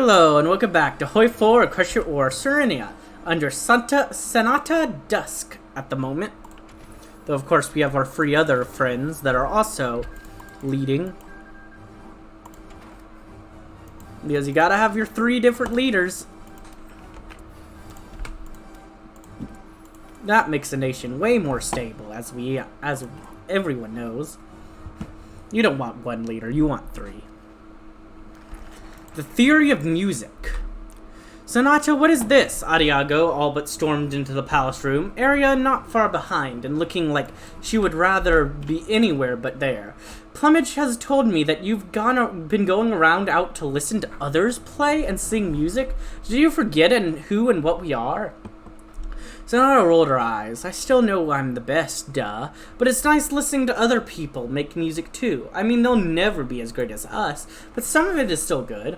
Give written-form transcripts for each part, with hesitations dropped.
Hello and welcome back to Hoi 4 Equestria or Sirenalia under Sonata Dusk at the moment. Though of course we have our three other friends that are also leading. Because you gotta have your three different leaders. That makes a nation way more stable, as everyone knows. You don't want one leader, you want three. The theory of music. Sonata, what is this? Adiago all but stormed into the palace room, Aria not far behind and looking like she would rather be anywhere but there. Plumage has told me that you've been going around out to listen to others play and sing music. Did you forget who and what we are? Sonata rolled her eyes. I still know I'm the best, duh. But it's nice listening to other people make music too. I mean, they'll never be as great as us, but some of it is still good.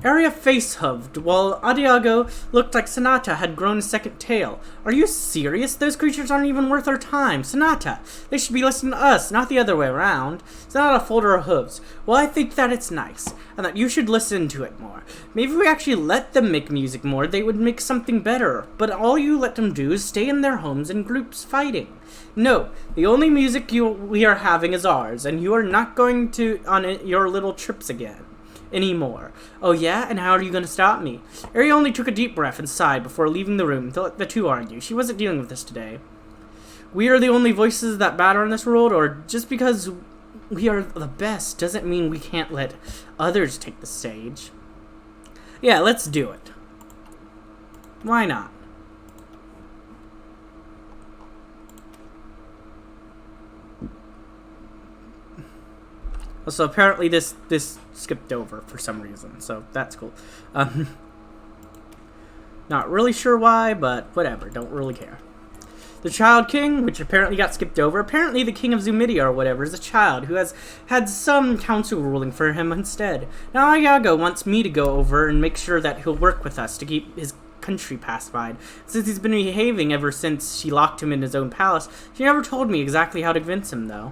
Aria face-hoved, while Adiago looked like Sonata had grown a second tail. Are you serious? Those creatures aren't even worth our time. Sonata, they should be listening to us, not the other way around. Sonata folded her hooves. Well, I think that it's nice, and that you should listen to it more. Maybe if we actually let them make music more, they would make something better. But all you let them do is stay in their homes in groups fighting. No, the only music we are having is ours, and you are not going on your little trips again. Anymore. Oh yeah? And how are you going to stop me? Aria only took a deep breath and sighed before leaving the room to let the two argue. She wasn't dealing with this today. We are the only voices that matter in this world, or just because we are the best doesn't mean we can't let others take the stage. Yeah, let's do it. Why not? So apparently this skipped over for some reason, so that's cool. Not really sure why, but whatever, don't really care. The Child King, which apparently got skipped over, apparently the King of Zumidia or whatever is a child who has had some council ruling for him instead. Now Iago wants me to go over and make sure that he'll work with us to keep his country pacified. Since he's been behaving ever since she locked him in his own palace, she never told me exactly how to convince him though.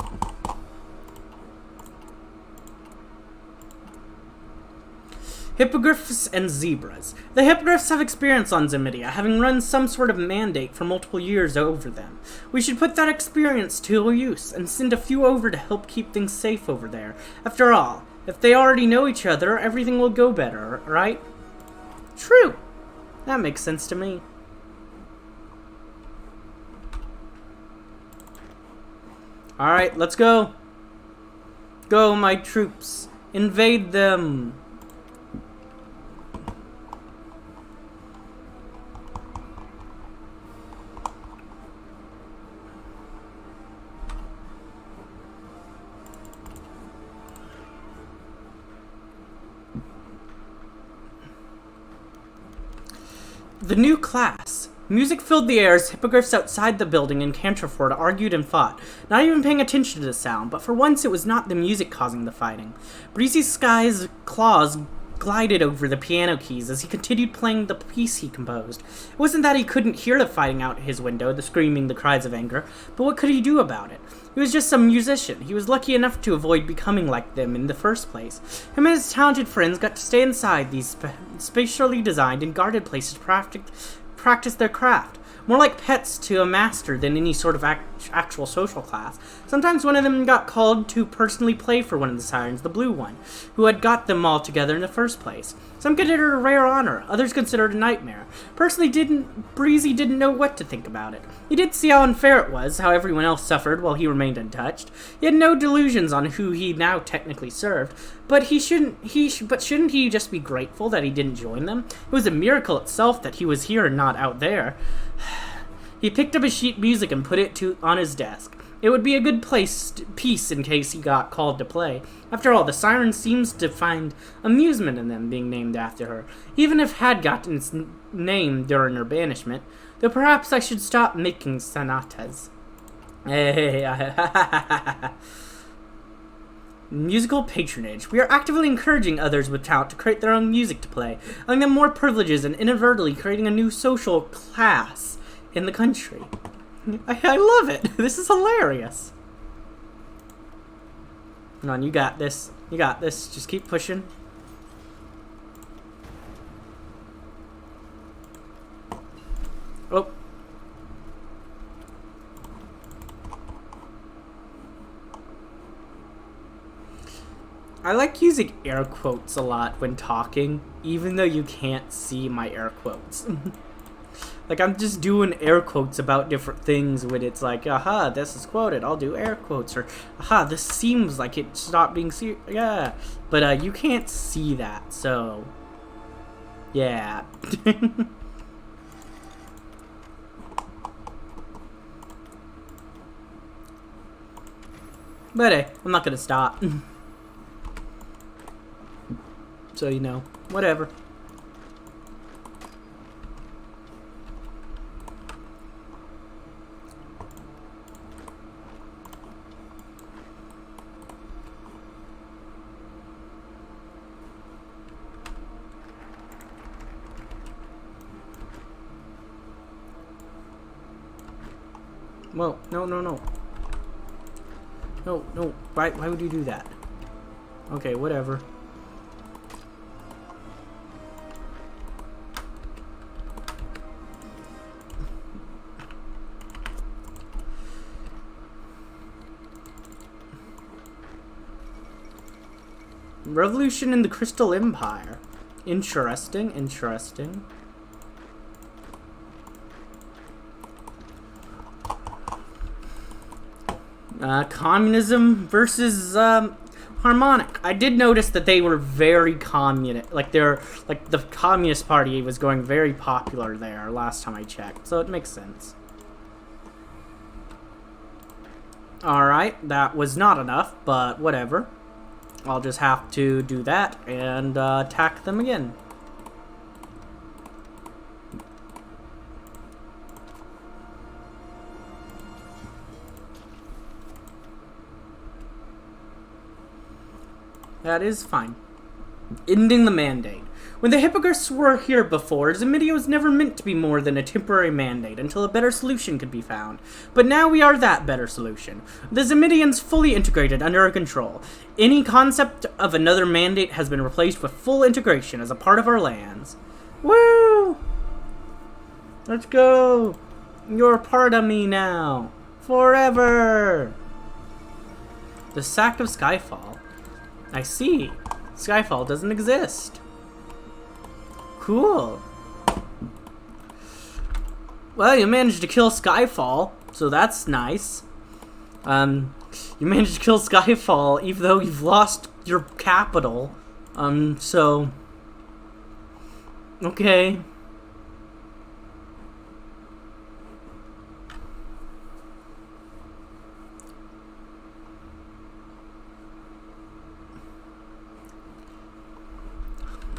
Hippogriffs and zebras. The hippogriffs have experience on Zumidia, having run some sort of mandate for multiple years over them. We should put that experience to use and send a few over to help keep things safe over there. After all, if they already know each other, everything will go better, right? True. That makes sense to me. Alright, let's go. Go, my troops. Invade them. The new class. Music filled the air as hippogriffs outside the building in Canterford argued and fought, not even paying attention to the sound, but for once it was not the music causing the fighting. Breezy Sky's claws glided over the piano keys as he continued playing the piece he composed. It wasn't that he couldn't hear the fighting out his window, the screaming, the cries of anger, but what could he do about it? He was just some musician. He was lucky enough to avoid becoming like them in the first place. Him and his talented friends got to stay inside these spatially designed and guarded places to practice their craft. More like pets to a master than any sort of actual social class. Sometimes one of them got called to personally play for one of the sirens, the blue one, who had got them all together in the first place. Some considered it a rare honor, others considered it a nightmare. Personally, Breezy didn't know what to think about it. He did see how unfair it was, how everyone else suffered while he remained untouched. He had no delusions on who he now technically served, but shouldn't he just be grateful that he didn't join them? It was a miracle itself that he was here and not out there. He picked up his sheet music and put it on his desk. It would be a good piece in case he got called to play. After all, the siren seems to find amusement in them being named after her, even if had gotten its name during her banishment. Though perhaps I should stop making sonatas. Musical patronage. We are actively encouraging others with talent to create their own music to play, allowing them more privileges and inadvertently creating a new social class in the country. I love it. This is hilarious. Come on, you got this. You got this. Just keep pushing. Oh. I like using air quotes a lot when talking, even though you can't see my air quotes. Like, I'm just doing air quotes about different things when it's like, aha, this is quoted, I'll do air quotes, or aha, this seems like it stopped being serious, yeah. But you can't see that, so, yeah. But hey, I'm not gonna stop. So, you know, whatever. Whoa, no, no, no. No, no, why would you do that? Okay, whatever. Revolution in the Crystal Empire. Interesting, interesting. Communism versus harmonic. I did notice that they were very communist. Like the Communist Party was going very popular there last time I checked, so it makes sense. Alright, that was not enough, but whatever. I'll just have to do that and attack them again. That is fine. Ending the mandate. When the Hippogriffs were here before, Zamidia was never meant to be more than a temporary mandate until a better solution could be found. But now we are that better solution. The Zamidians fully integrated under our control. Any concept of another mandate has been replaced with full integration as a part of our lands. Woo! Let's go! You're part of me now. Forever! The sack of Skyfall. I see. Skyfall doesn't exist. Cool. Well, you managed to kill Skyfall, so that's nice. You managed to kill Skyfall even though you've lost your capital. So... Okay.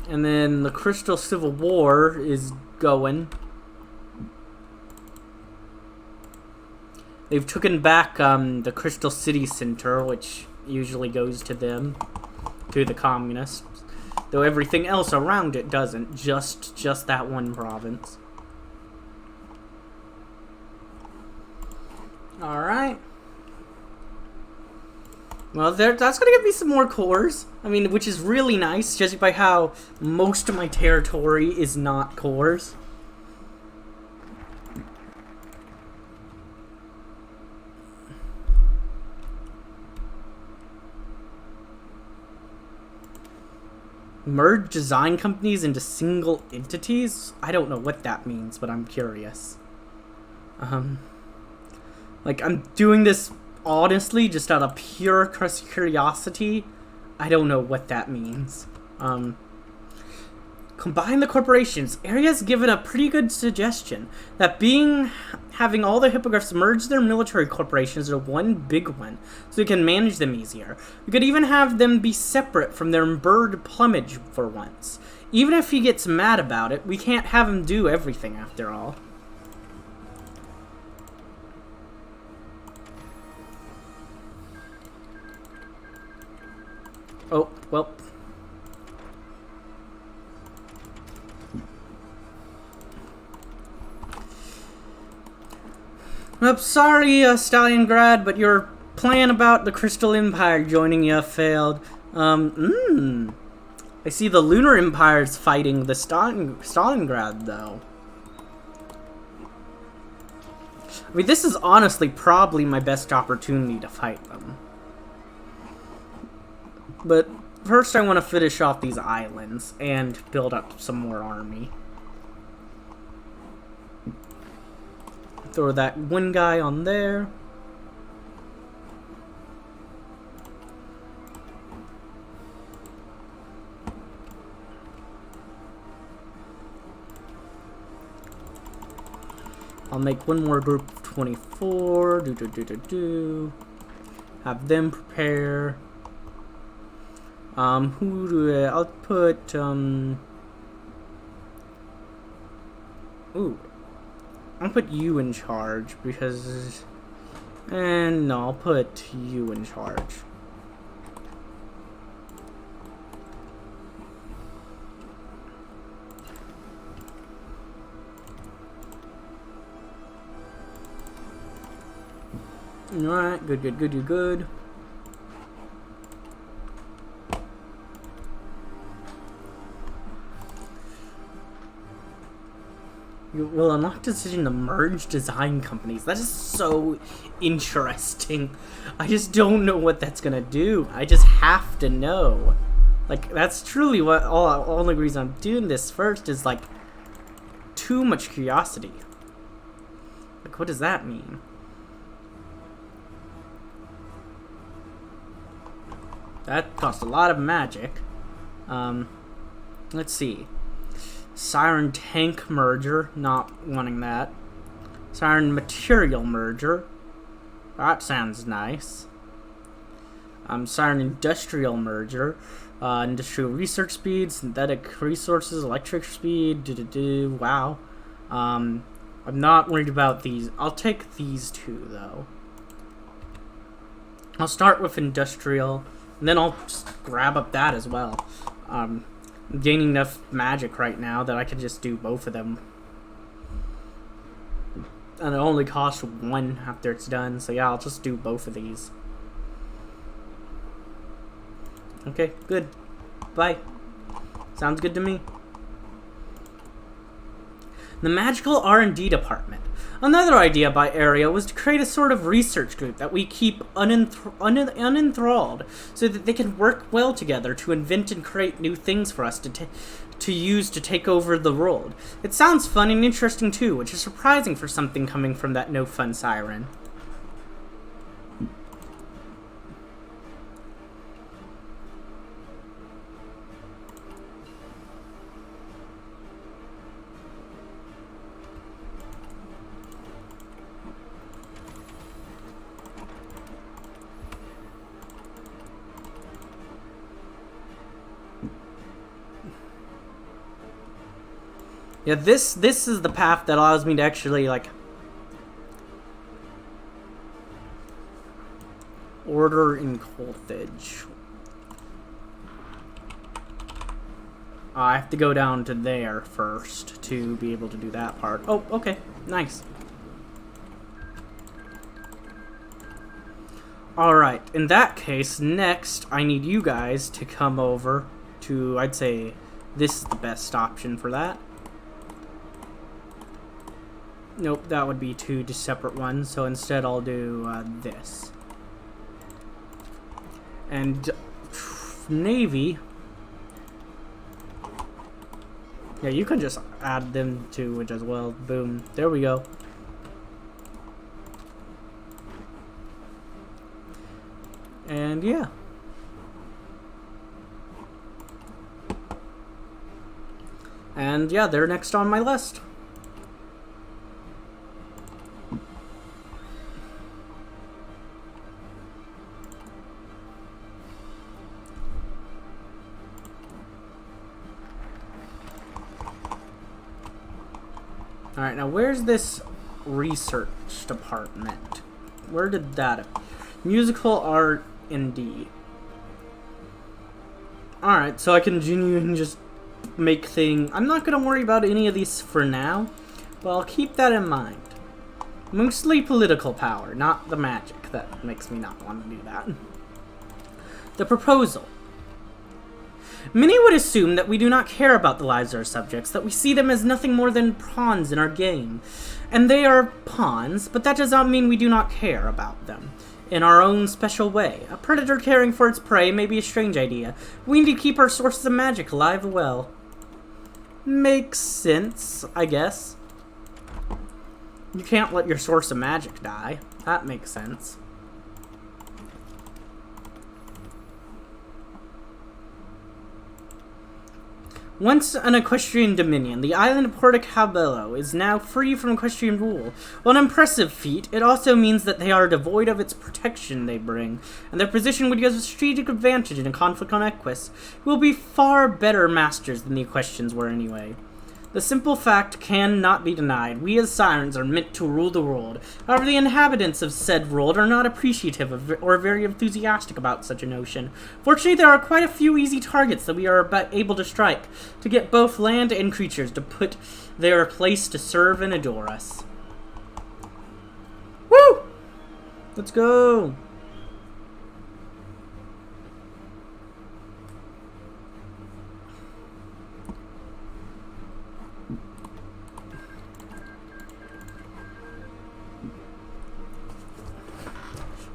And then the Crystal Civil War is going. They've taken back the Crystal City Center, which usually goes to them, to the communists. Though everything else around it doesn't, just that one province. Alright. Well, that's gonna give me some more cores. I mean, which is really nice, judging by how most of my territory is not cores. Merge design companies into single entities? I don't know what that means, but I'm curious. Like, I'm doing this honestly, just out of pure curiosity. I don't know what that means. Combine the corporations. Aria's given a pretty good suggestion that having all the hippogriffs merge their military corporations into one big one, so we can manage them easier. We could even have them be separate from their bird plumage for once. Even if he gets mad about it, we can't have him do everything after all. Oh, well. Well, sorry, Stalingrad, but your plan about the Crystal Empire joining you failed. I see the Lunar Empire's fighting the Stalingrad, though. I mean, this is honestly probably my best opportunity to fight them. But first I want to finish off these islands and build up some more army. Throw that one guy on there. I'll make one more group of 24. Have them prepare. Who do I'll put, ooh. I'll put you in charge because... And no, I'll put you in charge. Alright, good. You will unlock decision to merge design companies. That is so interesting. I just don't know what that's gonna do. I just have to know. Like, that's truly what only reason I'm doing this first is like too much curiosity. Like, what does that mean? That cost a lot of magic. Let's see. Siren tank merger, not wanting that. Siren material merger. That sounds nice. Siren industrial merger. Industrial research speed, synthetic resources, electric speed. Wow. I'm not worried about these. I'll take these two though. I'll start with industrial. And then I'll just grab up that as well. I'm gaining enough magic right now that I can just do both of them. And it only costs 1 after it's done. So yeah, I'll just do both of these. Okay, good. Bye. Sounds good to me. The magical R&D department. Another idea by Area was to create a sort of research group that we keep unenthralled so that they can work well together to invent and create new things for us to use to take over the world. It sounds fun and interesting too, which is surprising for something coming from that no-fun Siren. Yeah, this is the path that allows me to actually, like, order in Carthage. I have to go down to there first to be able to do that part. Oh, okay. Nice. Alright, in that case, next, I need you guys to come over to, I'd say, this is the best option for that. Nope, that would be two separate ones, so instead I'll do this. And Navy, yeah, you can just add them to it as well. Boom, there we go. And yeah. And yeah, they're next on my list. Alright, now where's this research department? Where did that... Musical art and D. Alright, so I can genuinely just make things... I'm not going to worry about any of these for now, but I'll keep that in mind. Mostly political power, not the magic that makes me not want to do that. The proposal. Many would assume that we do not care about the lives of our subjects, that we see them as nothing more than pawns in our game. And they are pawns, but that does not mean we do not care about them. In our own special way. A predator caring for its prey may be a strange idea. We need to keep our sources of magic alive and well. Makes sense, I guess. You can't let your source of magic die. That makes sense. Once an equestrian dominion, the island of Porticabello is now free from equestrian rule. While an impressive feat, it also means that they are devoid of its protection they bring, and their position would give us a strategic advantage in a conflict on Equus, who will be far better masters than the Equestrians were anyway. The simple fact cannot be denied. We as Sirens are meant to rule the world. However, the inhabitants of said world are not appreciative of or very enthusiastic about such a notion. Fortunately, there are quite a few easy targets that we are able to strike to get both land and creatures to put their place to serve and adore us. Woo! Let's go!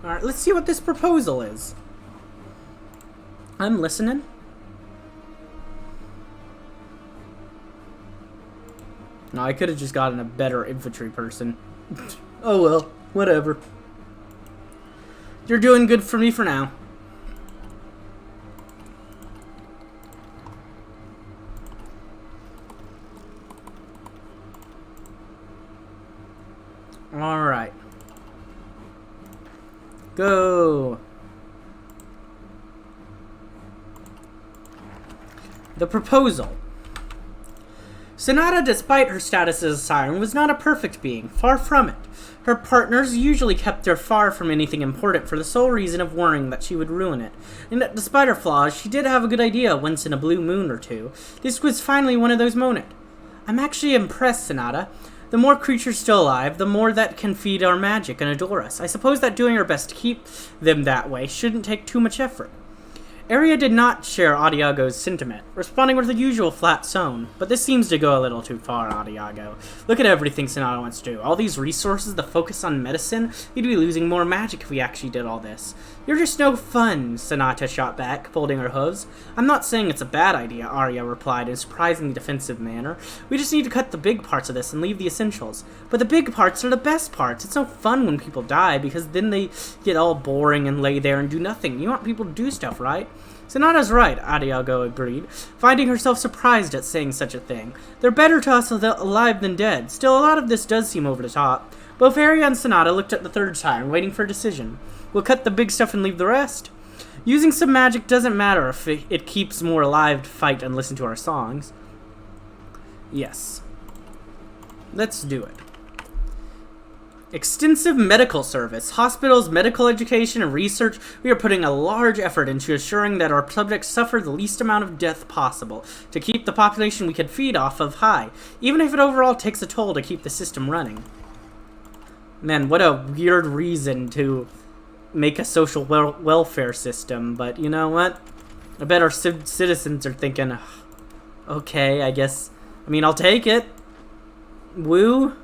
Alright, let's see what this proposal is. I'm listening. No, I could have just gotten a better infantry person. Oh well, whatever. You're doing good for me for now. Alright. Go! The proposal. Sonata, despite her status as a siren, was not a perfect being. Far from it. Her partners usually kept her far from anything important for the sole reason of worrying that she would ruin it. And that despite her flaws, she did have a good idea once in a blue moon or two. This was finally one of those moments. I'm actually impressed, Sonata. The more creatures still alive, the more that can feed our magic and adore us. I suppose that doing our best to keep them that way shouldn't take too much effort. Aria did not share Adiago's sentiment, responding with the usual flat tone. But this seems to go a little too far, Adiago. Look at everything Sonata wants to do. All these resources to focus on medicine? We'd be losing more magic if we actually did all this. You're just no fun, Sonata shot back, folding her hooves. I'm not saying it's a bad idea, Aria replied in a surprisingly defensive manner. We just need to cut the big parts of this and leave the essentials. But the big parts are the best parts. It's no fun when people die, because then they get all boring and lay there and do nothing. You want people to do stuff, right? Sonata's right, Adiago agreed, finding herself surprised at saying such a thing. They're better to us alive than dead. Still, a lot of this does seem over the top. Both Aria and Sonata looked at the third siren, waiting for a decision. We'll cut the big stuff and leave the rest. Using some magic doesn't matter if it keeps more alive to fight and listen to our songs. Yes. Let's do it. Extensive medical service, hospitals, medical education, and research. We are putting a large effort into assuring that our subjects suffer the least amount of death possible to keep the population we can feed off of high, even if it overall takes a toll to keep the system running. Man, what a weird reason to make a social welfare system, but you know what? I bet our citizens are thinking, okay, I guess, I mean, I'll take it. Woo?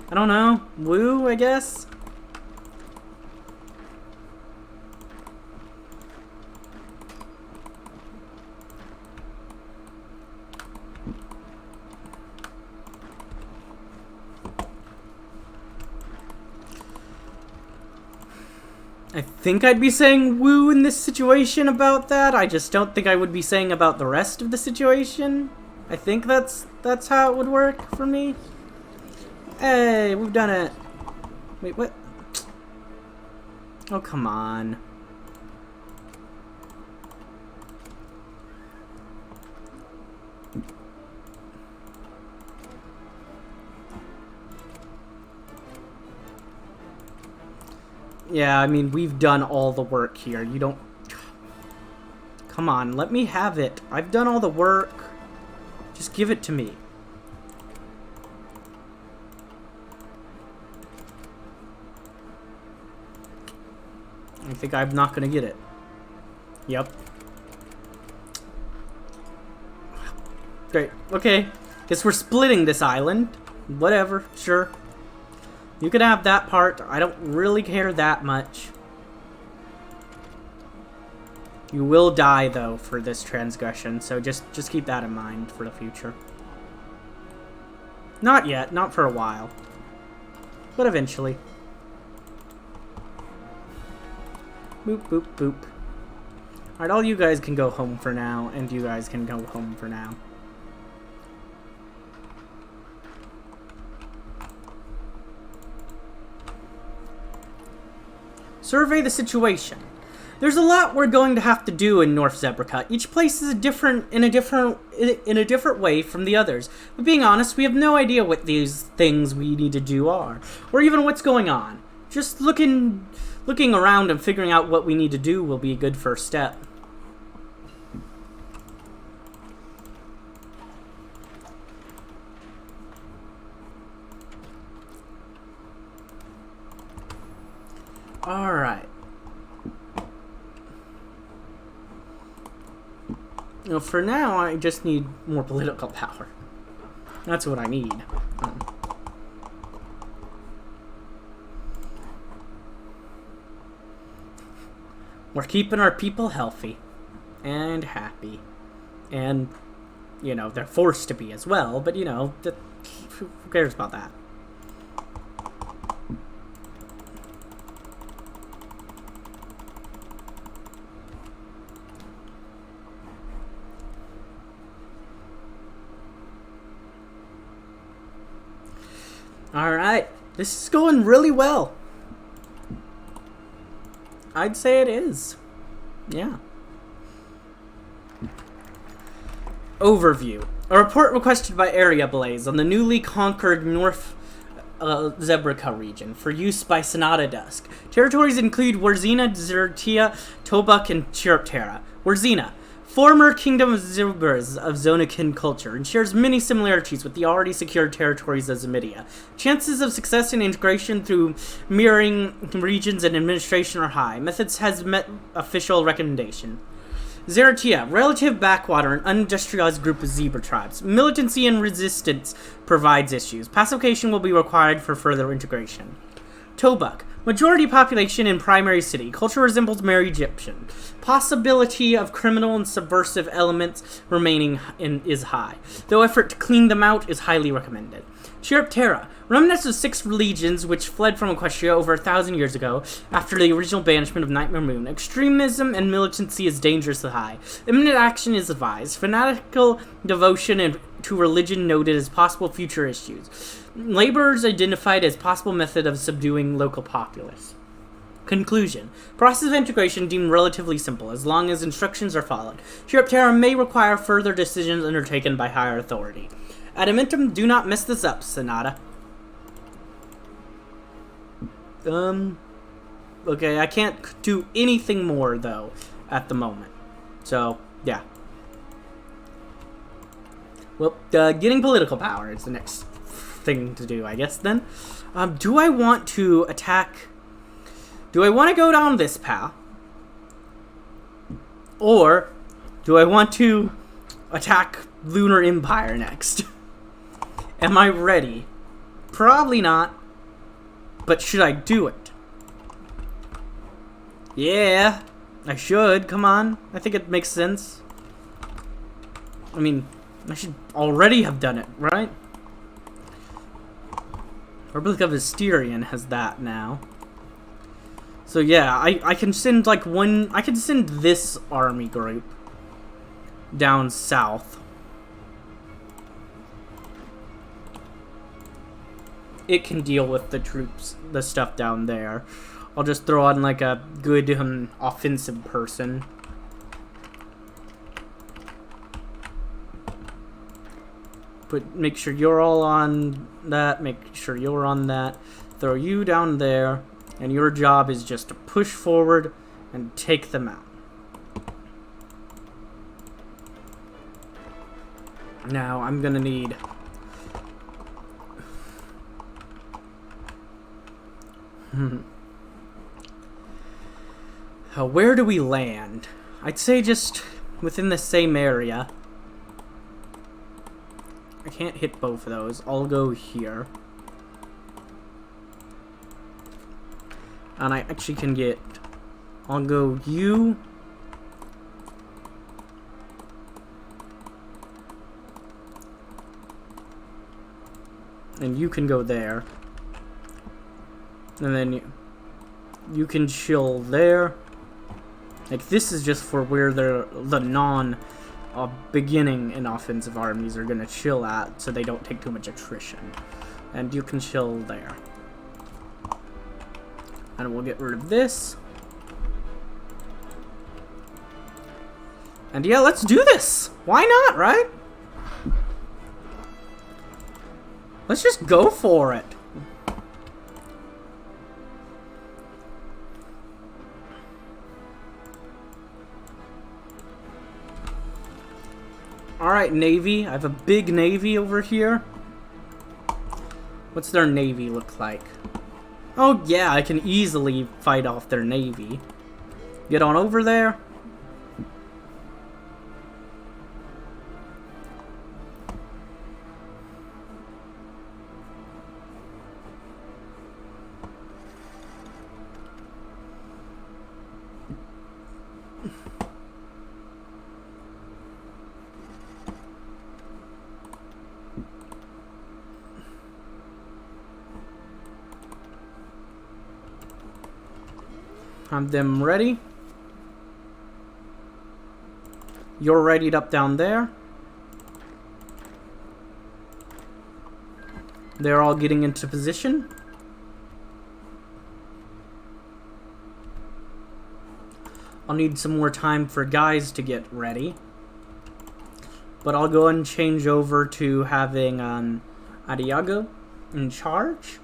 I don't know. Woo, I guess? I think I'd be saying woo in this situation about that. I just don't think I would be saying about the rest of the situation. I think that's how it would work for me. Hey, we've done it. Wait, what? Oh, come on. Yeah, I mean, we've done all the work here. You don't... Come on, let me have it. I've done all the work. Just give it to me. I think I'm not gonna get it. Yep. Great. Okay. Guess we're splitting this island. Whatever. Sure. You can have that part. I don't really care that much. You will die, though, for this transgression, so just keep that in mind for the future. Not yet. Not for a while. But eventually. Boop, boop, boop. Alright, all you guys can go home for now, and you guys can go home for now. Survey the situation. There's a lot we're going to have to do in North Zebrica. Each place is in a different way from the others. But being honest, we have no idea what these things we need to do are, or even what's going on. Just looking around and figuring out what we need to do will be a good first step. Alright. Well, for now, I just need more political power. That's what I need. We're keeping our people healthy and happy. And, you know, they're forced to be as well, but, you know, who cares about that? Alright, this is going really well. I'd say it is. Yeah. Overview. A report requested by Area Blaze on the newly conquered North Zebrica region for use by Sonata Dusk. Territories include Warzina, Zertia, Tobuk, and Chirptera. Warzina, former kingdom of Zubers of Zonakin culture, and shares many similarities with the already secured territories of Zamidia. Chances of success and integration through mirroring regions and administration are high. Methods has met official recommendation. Zeratia, relative backwater and unindustrialized group of zebra tribes. Militancy and resistance provides issues. Pacification will be required for further integration. Tobuk, majority population in primary city. Culture resembles Mere Egyptian. Possibility of criminal and subversive elements remaining is high, though effort to clean them out is highly recommended. Chirptera, remnants of 6 legions which fled from Equestria over 1,000 years ago after the original banishment of Nightmare Moon. Extremism and militancy is dangerously high. Imminent action is advised. Fanatical devotion to religion noted as possible future issues. Laborers identified as possible method of subduing local populace. Conclusion. Process of integration deemed relatively simple, as long as instructions are followed. Chirptera may require further decisions undertaken by higher authority. Adamantum, do not mess this up, Sonata. Okay, I can't do anything more, though, at the moment. So, yeah. Well, getting political power is the next thing to do, I guess, then. Do I want to attack... Do I want to go down this path? Or do I want to attack Lunar Empire next? Am I ready? Probably not. But should I do it? Yeah, I should. Come on. I think it makes sense. I mean, I should already have done it, right? Republic of Asterion has that now. So yeah, I can send like I can send this army group down south. It can deal with the troops, the stuff down there. I'll just throw on like a good offensive person. Make sure you're all on that. Make sure you're on that. Throw you down there. And your job is just to push forward and take them out. Now, I'm gonna need... where do we land? I'd say just within the same area. can't hit both of those. I'll go here. And I actually can get... I'll go you. And you can go there. And then you can chill there. Like, this is just for where the non... beginning and offensive armies are gonna chill at, so they don't take too much attrition. And you can chill there. And we'll get rid of this. And yeah, let's do this! Why not, right? Let's just go for it. Alright, Navy. I have a big Navy over here. What's their Navy look like? Oh, yeah, I can easily fight off their Navy. Get on over there. Have them ready. You're readied up down there. They're all getting into position. I'll need some more time for guys to get ready. But I'll go and change over to having Adiago in charge.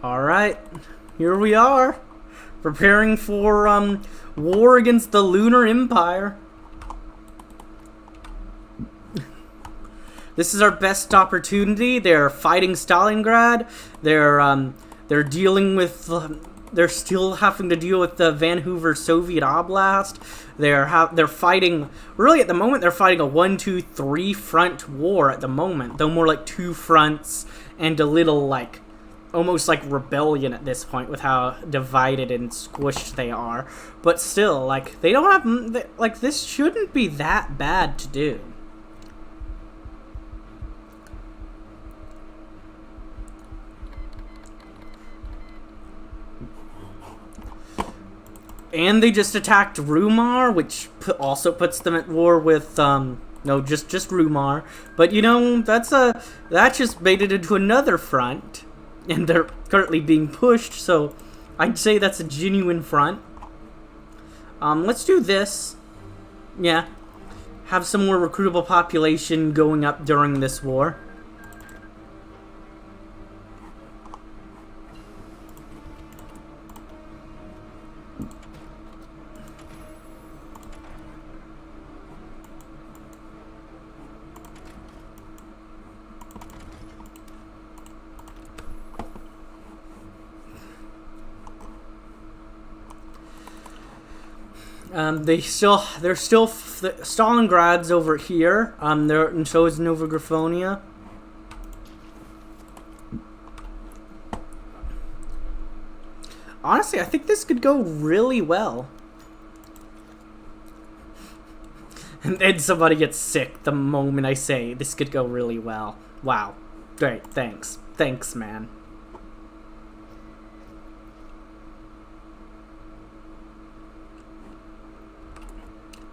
Alright, here we are, preparing for war against the Lunar Empire. This is our best opportunity. They're fighting Stalingrad. They're dealing with they're still having to deal with the Vancouver Soviet Oblast. They're fighting, really at the moment they're fighting a 1-2-3 front war at the moment, though more like 2 fronts and a little like almost like rebellion at this point with how divided and squished they are. But still, like, they don't have, like, this shouldn't be that bad to do. And they just attacked Rumar, which also puts them at war with, no, just Rumar. But, you know, that just made it into another front. And they're currently being pushed, so I'd say that's a genuine front. Let's do this. Yeah. Have some more recruitable population going up during this war. They're still Stalingrad's over here. And so is Nova Griffonia. Honestly, I think this could go really well. And then somebody gets sick the moment I say this could go really well. Wow. Great, thanks. Thanks, man.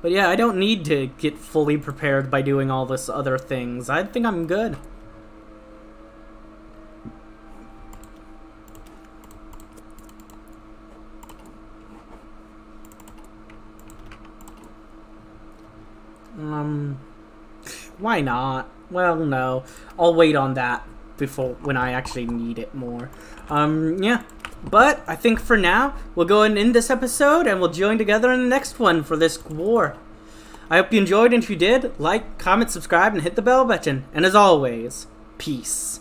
But yeah, I don't need to get fully prepared by doing all this other things. I think I'm good. Why not? Well, no. I'll wait on that before when I actually need it more. Yeah. But I think for now, we'll go and end this episode, and we'll join together in the next one for this war. I hope you enjoyed, and if you did, like, comment, subscribe, and hit the bell button. And as always, peace.